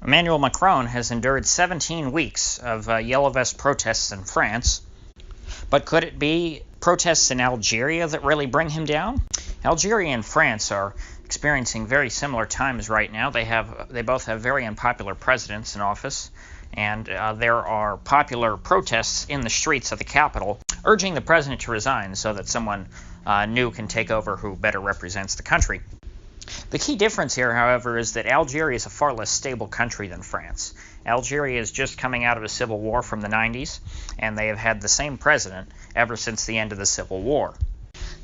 Emmanuel Macron has endured 17 weeks of Yellow Vest protests in France, but could it be protests in Algeria that really bring him down? Algeria and France are experiencing very similar times right now. They both have very unpopular presidents in office, and there are popular protests in the streets of the capital urging the president to resign so that someone new can take over who better represents the country. The key difference here, however, is that Algeria is a far less stable country than France. Algeria is just coming out of a civil war from the 90s, and they have had the same president ever since the end of the Civil War.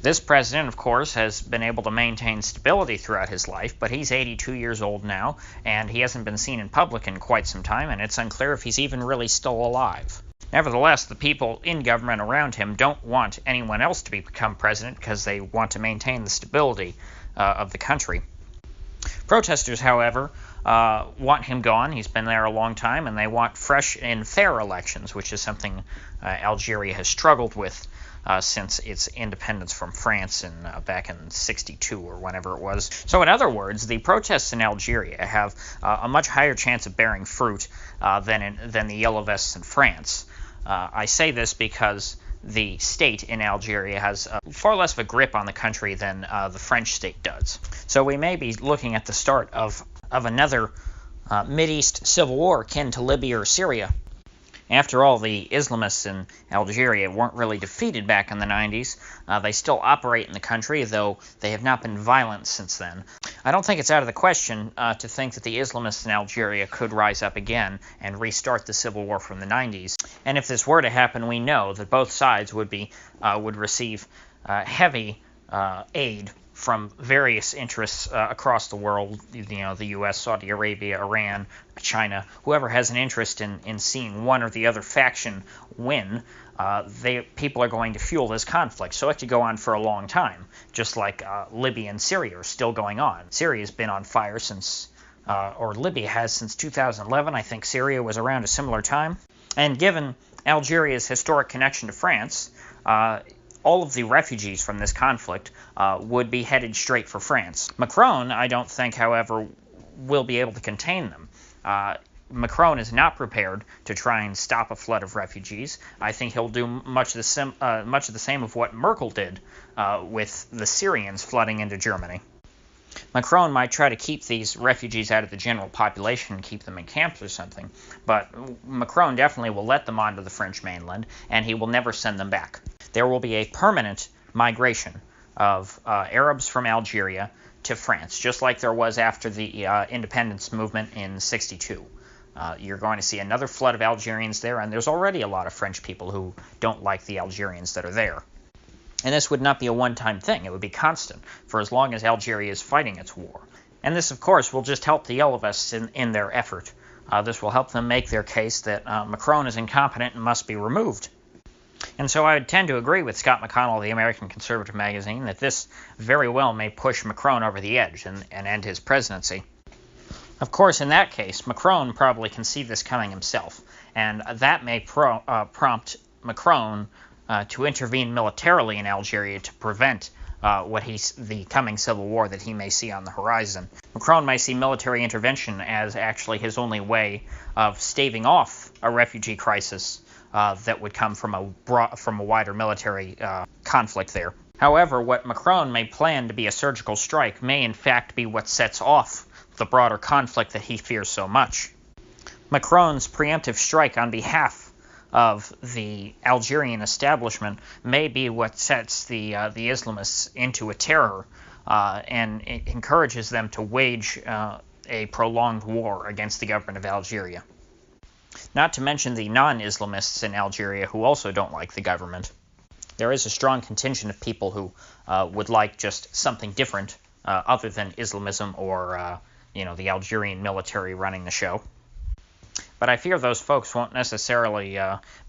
This president, of course, has been able to maintain stability throughout his life, but he's 82 years old now, and he hasn't been seen in public in quite some time, and it's unclear if he's even really still alive. Nevertheless, the people in government around him don't want anyone else to become president because they want to maintain the stability of the country. Protesters, however, want him gone. He's been there a long time, and they want fresh and fair elections, which is something Algeria has struggled with since its independence from France back in '62 or whenever it was. So in other words, the protests in Algeria have a much higher chance of bearing fruit than the Yellow Vests in France. I say this because the state in Algeria has far less of a grip on the country than the French state does. So we may be looking at the start of another Mideast civil war akin to Libya or Syria. After all, the Islamists in Algeria weren't really defeated back in the 90s. They still operate in the country, though they have not been violent since then. I don't think it's out of the question to think that the Islamists in Algeria could rise up again and restart the civil war from the 90s. And if this were to happen, we know that both sides would receive heavy aid from various interests across the world, the U.S., Saudi Arabia, Iran, China. Whoever has an interest in seeing one or the other faction win, people are going to fuel this conflict. So it could go on for a long time, just like Libya and Syria are still going on. Syria's been on fire or Libya has since 2011. I think Syria was around a similar time. And given Algeria's historic connection to France, all of the refugees from this conflict would be headed straight for France. Macron, I don't think, however, will be able to contain them. Macron is not prepared to try and stop a flood of refugees. I think he'll do much of the same of what Merkel did with the Syrians flooding into Germany. Macron might try to keep these refugees out of the general population and keep them in camps or something, but Macron definitely will let them onto the French mainland, and he will never send them back. There will be a permanent migration of Arabs from Algeria to France, just like there was after the independence movement in '62. You're going to see another flood of Algerians there, and there's already a lot of French people who don't like the Algerians that are there. And this would not be a one-time thing. It would be constant for as long as Algeria is fighting its war. And this, of course, will just help the Yellow Vests in their effort. This will help them make their case that Macron is incompetent and must be removed. And so I would tend to agree with Scott McConnell of the American Conservative magazine that this very well may push Macron over the edge and end his presidency. Of course, in that case, Macron probably can see this coming himself, and that may prompt Macron to intervene militarily in Algeria to prevent the coming civil war that he may see on the horizon. Macron may see military intervention as actually his only way of staving off a refugee crisis that would come from a wider military conflict there. However, what Macron may plan to be a surgical strike may in fact be what sets off the broader conflict that he fears so much. Macron's preemptive strike on behalf of the Algerian establishment may be what sets the Islamists into a terror and it encourages them to wage a prolonged war against the government of Algeria. Not to mention the non-Islamists in Algeria who also don't like the government. There is a strong contingent of people who would like just something different other than Islamism or the Algerian military running the show. But I fear those folks won't necessarily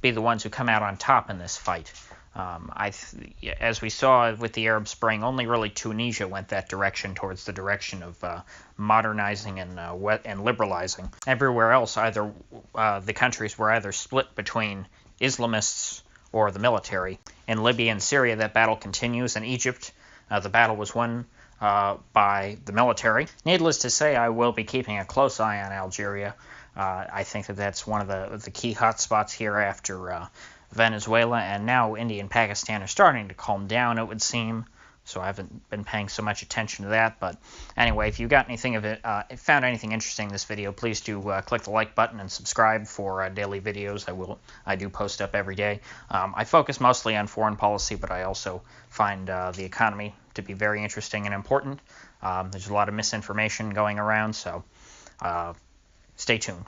be the ones who come out on top in this fight. As we saw with the Arab Spring, only really Tunisia went that direction, towards the direction of modernizing and liberalizing. Everywhere else, the countries were either split between Islamists or the military. In Libya and Syria, that battle continues. In Egypt, the battle was won by the military. Needless to say, I will be keeping a close eye on Algeria. I think that that's one of the key hotspots here after Venezuela, and now India and Pakistan are starting to calm down, it would seem. So I haven't been paying so much attention to that. But anyway, if you got anything of it, found anything interesting in this video, please do click the like button and subscribe for daily videos. I do post up every day. I focus mostly on foreign policy, but I also find the economy to be very interesting and important. There's a lot of misinformation going around, so stay tuned.